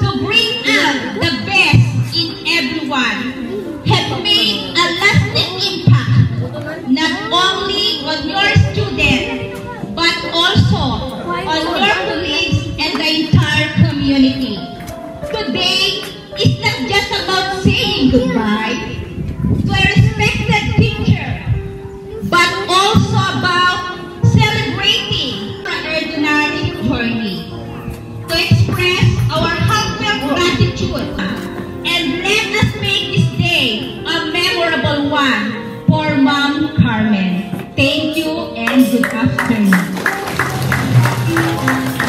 to bring out the best in everyone have made a lasting impact not only on your students but also on your colleagues and the entire community. Today is not just about saying goodbye to a respected teacher, but also about celebrating the ordinary journey, to express our heartfelt gratitude, and let us make this day a memorable one for Ma'am Carmen. Thank you and good afternoon.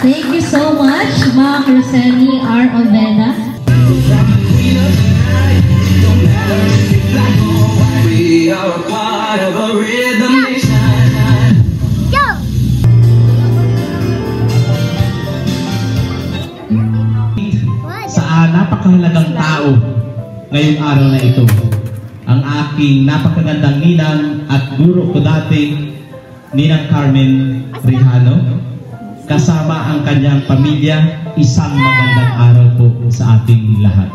Thank you so much, Ma'am Roseni R. Oveda. We are a part of a rhythm nation. Sa napakahalagang tao ngayong araw na ito, ang aking napakagandang ninang at guro ko dati, Ninang Carmen Rihano, kasama ang kanyang pamilya. Isang magandang araw po sa ating lahat.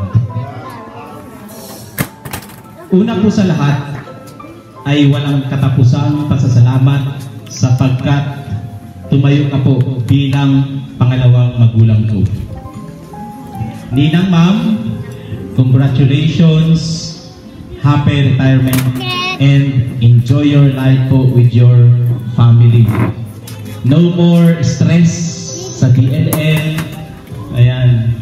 Una po sa lahat ay walang katapusang pasasalamat sapagkat tumayo ka po bilang pangalawang magulang ko. Ninang Ma'am, congratulations, happy retirement, and enjoy your life po with your family. No more stress sa DNL. Ayan.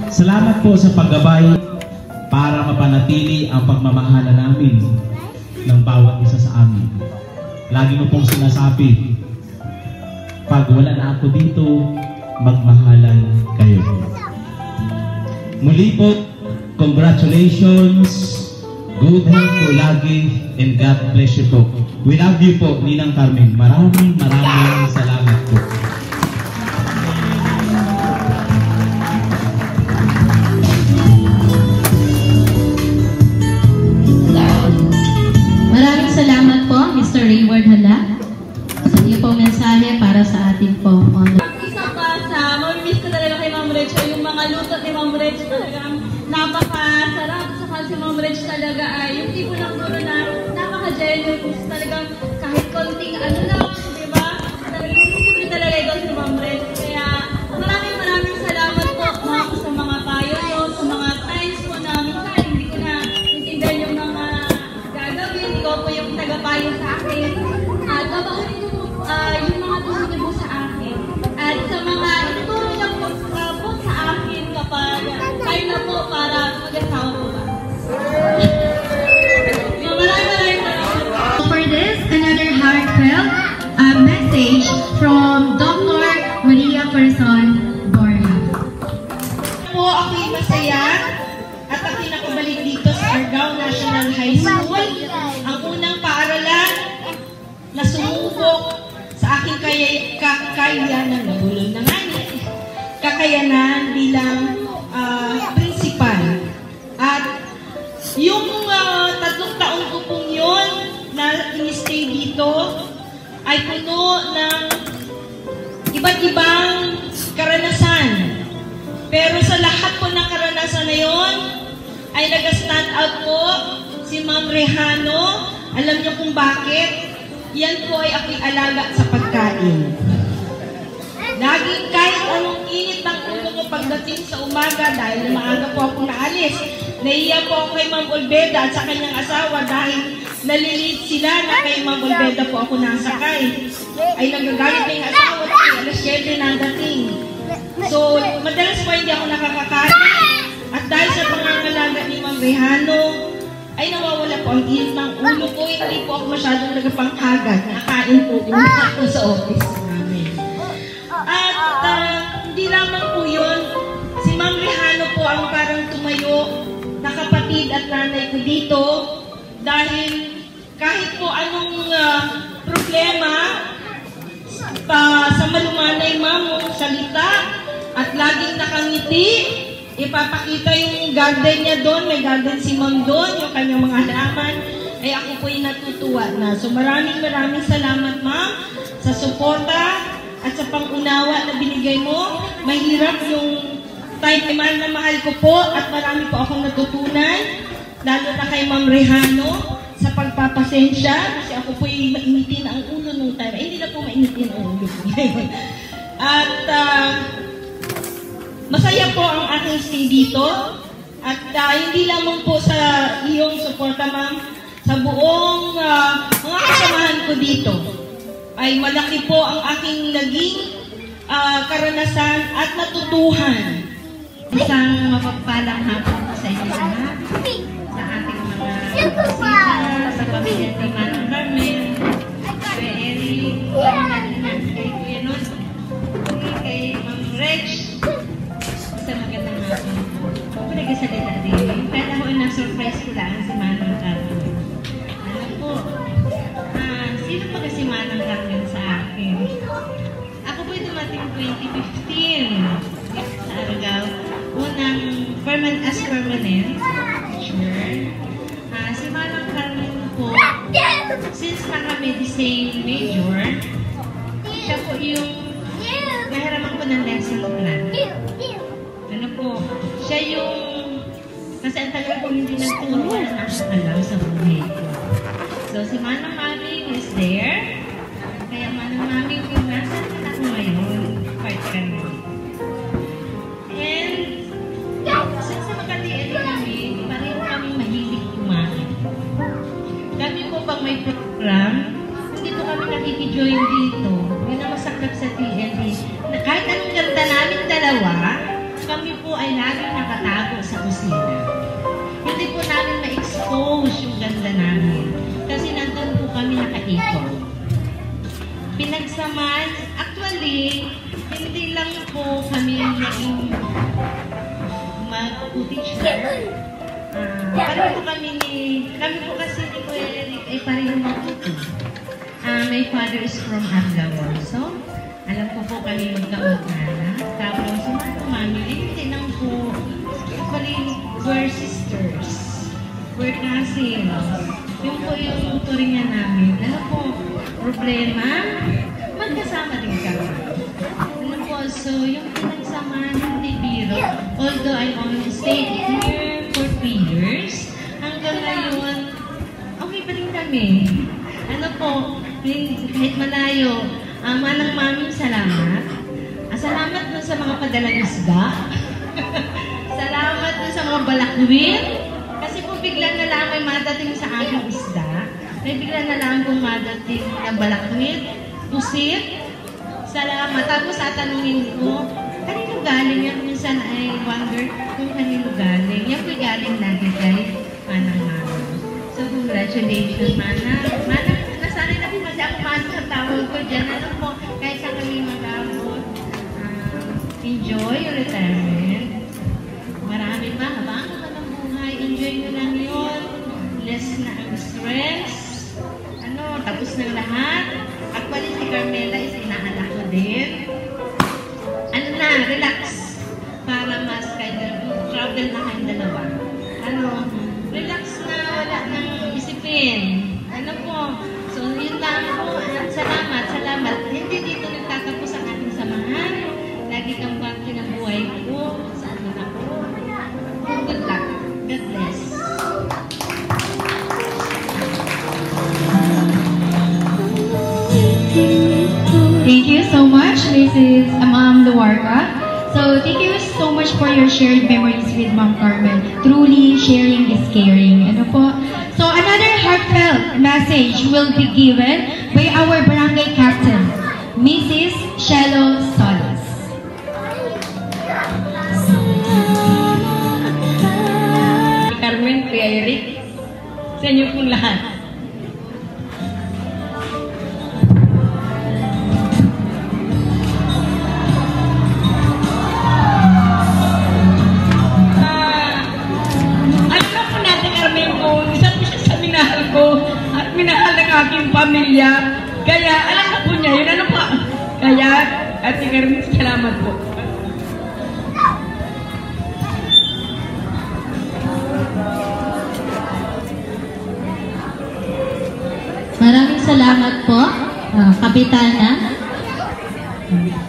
Salamat po sa paggabay para mapanatili ang pagmamahala namin ng bawat isa sa amin. Lagi mo pong sinasabi, pag wala na ako dito, magmahalan kayo. Muli po, congratulations, good health po lagi, and God bless you po. We love you po, Ninang Carmen. Maraming salamat po. Maraming salamat po, Mr. Rayward Hala, sa inyo pong mensahe para sa ating pong honor. Isa pa sa mamimiss ko talaga kay Ma'am Reg, yung mga luto ni Ma'am Reg talagang napakasarap. Saka si Ma'am Reg talaga ay yung tipo ng guro na napaka-genuine, talagang kahit konting ano lang, di ba? Talagang siyempre talaga ikaw si Ma'am Reg. Kaya maraming salamat po sa mga payo nyo, sa mga times po na minsan hindi ko na intindihan yung mga gagawin. Ikaw po yung tagapayo sa akin. At babahin nyo po yung mga gusto nyo po sa akin. At sa mga ituturo nyo po sa akin kapag kayo na po para mag-asawa po ba. Maraming salamat. For this, another heartfelt message from Dr. Maria Corazon Borja. Po ako'y masaya at ako'y nakabalik dito sa Argao National High School. Ang unang paaralan na sumubok sa aking kakayanan, nabulol na nga kakayanan bilang principal. At yung 3 taon ko pong yun na in-stay dito ay puno ng iba't ibang karanasan. Pero sa lahat po ng karanasan na yun, ay nag-stand out po si Ma'am Rehano. Alam niyo kung bakit? Yan po ay ako'y alaga sa pagkain. Laging kahit anong init ng ulo ko pagdating sa umaga dahil maaga po ako naalis. Naiya po ako kay Ma'am Olveda at sa kanyang asawa dahil nalilit sila na kay Ma'am Olveda po ako nasakay. Ay nagagalit na yung asawa at alas 7 na dating. So, madalas po hindi ako nakakakain. At dahil sa pangangalaga ni Ma'am Rehano, ay nawawala po ang init ng ulo ko. Hindi po ako masyadong nagapanghagan. Nakain po din ako sa office namin. At hindi lamang po yun. Si Ma'am Rehano po ang parang tumayo na kapatid at nanay ko dito. Dahil kahit po anong problema sa malumanay ma'am salita at laging nakangiti, ipapakita yung garden niya doon, may garden si ma'am doon, yung kanyang mga halaman, ay ako po yung natutuwa na. So maraming salamat ma'am sa suporta at sa pangunawa na binigay mo. Mahirap yung time na mahal ko po at marami po akong natutunan, lalo na kay Ma'am Rehano, sa pagpapasensya, kasi ako po yung mainitin ang ulo nung time. Hindi na po mainitin ang ulo. At masaya po ang aking stay dito. At hindi lamang po sa iyong suporta, ma'am, sa buong mga kasamahan ko dito, ay malaki po ang aking naging karanasan at natutuhan. Isang mapagpalang hapon po sa inyo lahat, sa ating mga bisita, sa pamilya ni Manang Carmen, kay Eric, kay Kuya Nun, kay Ma'am Reg. Sa magandang hapon po. Nagkasalita din. Kaya ako na-surprise ko lang si Manang Carmen. Ano po, sino pa kasi Manang Carmen sa akin? Ako po'y dumating 2015 sa Argao. Unang as permanent teacher. Si Manang Carmen po, since na kami the same major, siya po yung nahiraman ko ng lesson plan. Ano po, siya yung, kasi ang tagal ko hindi nagturo, wala na akong alam sa buhay ko. So, si Manang Mami is there. Kaya Manang Mami, yung nasan ka na ako ngayon, part ka na. And, since sa Makati kami, pareho kami mahilig kumain. Kami po pag may program, hindi po kami nakikijoin dito. Yun ang masaklap sa TLD. Kahit anong ganda namin dalawa, kami po ay laging nakatago sa kusina. Hindi po namin ma-expose yung ganda namin. Kasi nandun po kami nakaikot. Pinagsaman, actually, hindi lang po kami naging mag-teacher. Pareho po kami po kasi ni Kuya Eric ay pareho mag-tuto. My father is from Argao also. Alam ko po kami magkautana. Tapos, Mami, hindi lang po. Actually, we're sisters. We're cousins. Yung po yung turingan namin. Ano po, problema? Magkasama din kami. Ano po, so yung pinagsamahan hindi biro. Although I only stayed here for 3 years, hanggang ngayon, okay pa rin kami. Ano po, kahit malayo, Manang Mami, salamat. Salamat dun sa mga padalang isda. Salamat dun sa mga balakwin. Kasi po bigla na lang may madating sa aking isda. May bigla na lang kung madating na balakwin, pusit. Salamat. Tapos tatanungin ko, kanino galing yan? Minsan ay wonder kung kanino galing. Yan po galing lagi kay Manang Mami. So congratulations, Manang. Manang, nasanay na po kasi ako Manang sa tawag ko dyan. Ano po, kahit sa kami mag-abot. Enjoy your retirement. Marami pa, habang naman ang buhay, enjoy nyo lang yun. Less na ang stress. Tapos ng lahat. Actually, si Carmela is inaanak ko din. Relax. Para mas travel na kayong dalawa. Relax na, wala nang isipin. So yun lang po. Salamat. Hindi dito nagtatapos ang ating samahan. Lagi kang parte ng buhay ko. Saan man ako. Good luck. God bless. Thank you so much, Mrs. Ma'am Luarca. So, thank you so much for your shared memories with Ma'am Carmen. Truly, sharing is caring. So, another heartfelt message will be given by our barangay captain, Mrs. Shelo Solis. Carmen, Kuya Eric, sa inyo pong lahat. At minahal ng aking pamilya. Kaya, alam na po niya, yun pa. Kaya, Ate Carmen, salamat po. Maraming salamat po, Kapitana.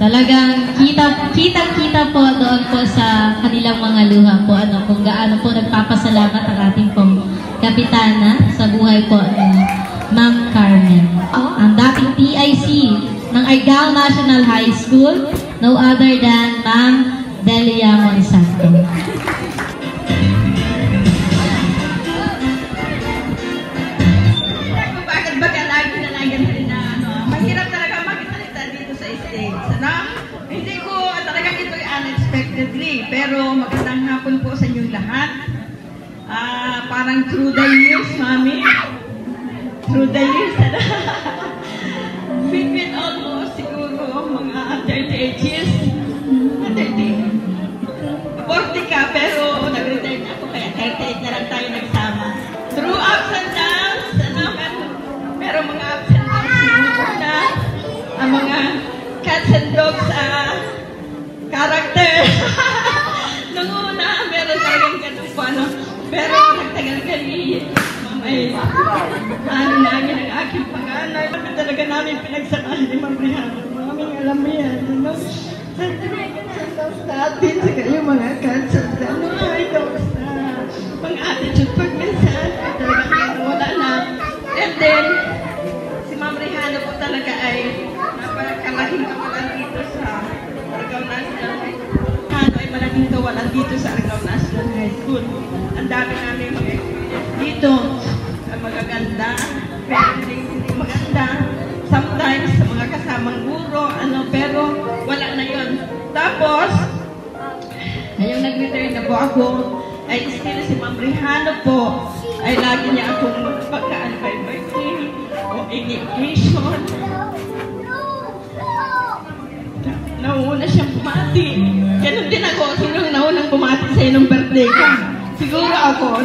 Talagang kita po doon po sa kanilang mga luha po kung gaano po nagpapasalamat ang ating pong kapitana sa buhay po ni Ma'am Carmen. Ang dating TIC ng Argao National High School, no other than Ma'am Delia Monsanto. Bakit ba lagi na mahirap talaga makita dito sa stage. Hindi ko talagang ito'y unexpectedly, pero magandang hapon po sa inyong lahat. Parang through the years, Mami. Through the years, between almost siguro mga 38 years. 40 ka, pero nag-retire na ako, kaya 38 na lang tayo nagsama. Through ups and downs, pero mga ups and downs, siguro na ang mga cats and dogs character. Nung una, meron talagang ganun po, pero nagtagal-gali, namin ang aking panganay. Talaga namin pinagsamahan ni Ma'am Rihanna. Maming alam mo yan, sa atin, sa kayo mga cats and dogs mga attitude pag minsan, talagang wala na. And then, si Ma'am Rihanna po talaga ay napakalaking kawalan dito sa Argao National High School. Ay malaking kawalan dito sa Argao National High School. Ang dami namin mga experience dito. Magaganda, pero hindi maganda. Sometimes, sa mga kasamang guro, pero wala na yun. Tapos, ngayong nag-retire na po ako, ay still si Ma'am Rihanna po, ay lagi niya akong pagkaan by birthday o any occasion. Nauna siyang bumati. Ganun din ako, sino naunang bumati sa inong birthday ka? Siguro ako,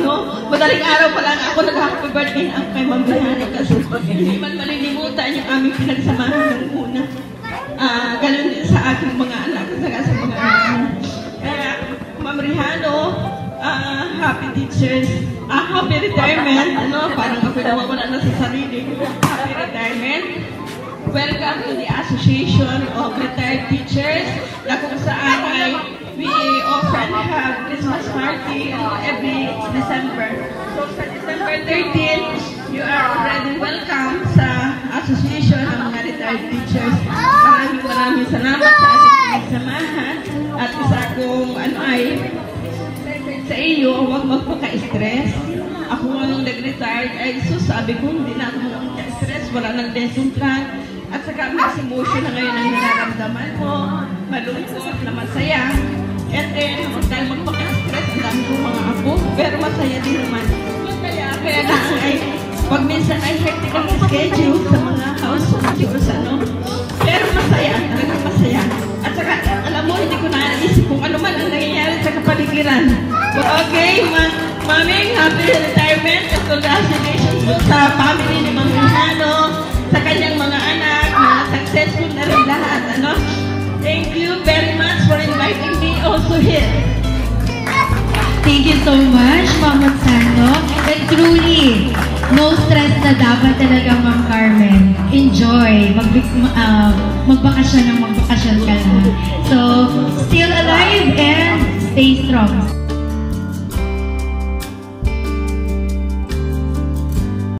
Madaling araw pa lang ako nag-happy birthday ang kay Ma'am Rihanna kasi hindi man malilimutan yung aming pinagsamahan ng una. Ganun din sa aking mga anak, sa mga anak. Kaya, Ma'am Rihanna, happy teachers, happy retirement, parang ako nawawala na sa sarili. Happy retirement. Welcome to the Association of Retired Teachers, na kung saan ay we often have Christmas party every December. So sa December 13, you are already welcome sa Association ng mga Retired Teachers. Maraming salamat sa ating pinagsamahan at isa kong sa iyo, huwag magpaka-stress. Ako nga nung nag-retired ay sabi ko, hindi na ako magpaka-stress, wala nang lesson plan. At saka mas emotion na ngayon ang nararamdaman mo, malungkot na masaya. And then, huwag tayo magpaka-stress, ang dami kong mga apo, pero masaya din naman. Kaya na ay, pag minsan ay hectic ang schedule sa mga house chores, pero masaya, talagang masaya. At saka, alam mo, hindi ko naisip kung ano man ang nangyayari sa kapaligiran. But okay, Mami, happy retirement and congratulations sa family ni Ma'am Rihanna, sa kanyang mga anak, mga successful na rin lahat, Thank you very much for inviting me also here. Thank you so much, Ma'am Monsanto. And truly, no stress na dapat talaga, Ma'am Carmen. Enjoy. Magbakasyon ng magbakasyon.